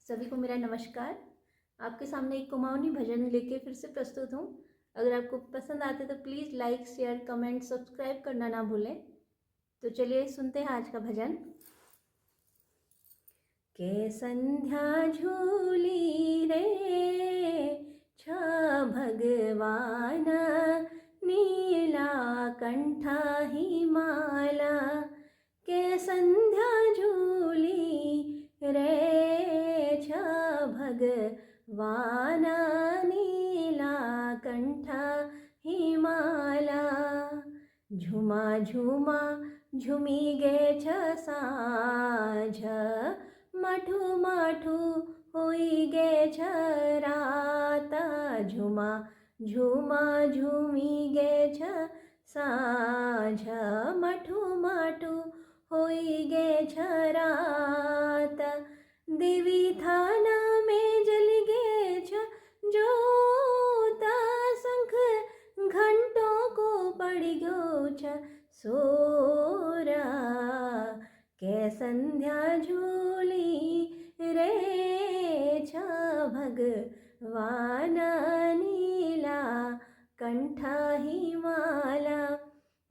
सभी को मेरा नमस्कार। आपके सामने एक कुमाऊनी भजन लेके फिर से प्रस्तुत हूँ। अगर आपको पसंद आते तो please like, share, comment, subscribe करना ना भूलें। तो चलिए सुनते हैं आज का भजन। के संध्या झूली रे छ भगवान, नीला कंठा हिमाला। के संध्या झूली रे छ भगवान, नीला कंठा हिमाला। झुमा झुमा झुमी गे छ साँझ, माठू माठू होई गे छ रात। झुमा झुमा झुमी गे छ साँझ, माठू माठू होई गे छ रात। देवी थाना में जल गे छ जोत, शंख घंटों को पड़ गयो छ सोरा। के संध्या झूली रे छ भगवान, नीला कंठा हिमाला।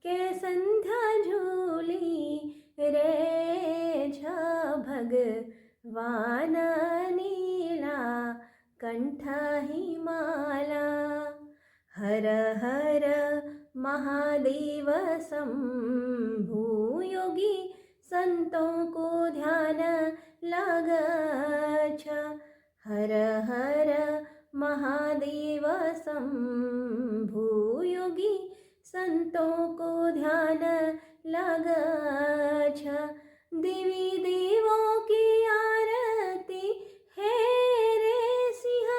के संध्या झूली रे छ भगवान, नीला कंठा हिमाला। हर हर महादेव शंभु, योगी संतों को ध्यान लाग छ। हर हर महादेव शंभु, योगी संतों को ध्यान लाग छ। देवी देवों की आरती है रे सिंह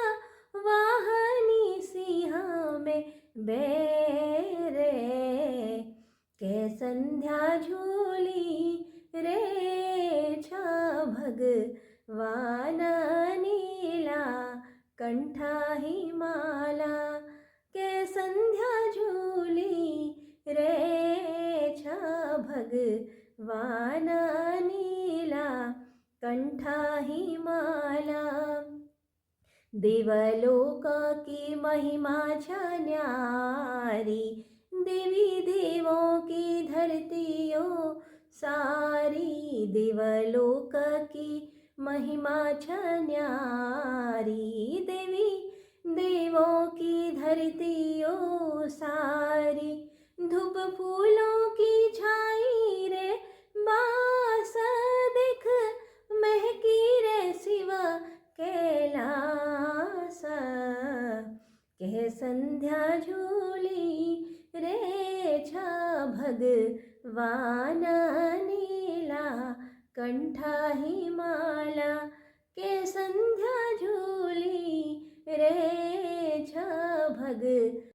वाहनी, सिंह में बेरे। के संध्या झूली रे छ भगवान, नीला कंठा हिमाला। के संध्या झूली रे छ भगवान, नीला कंठा हिमाला। देवलोक की महिमा छ न्यारी, देवी देवों की धरतियों सारी। देवलोक की महिमा छ न्यारी, देवी देवों की धरतियों सारी। धूप फूलों की छाई रे बास, देख महकी रे शिव कैलास। के संध्या झूली रे छ भगवान, नीला कंठा हिमाला। के संध्या झूली रे छ भगवान।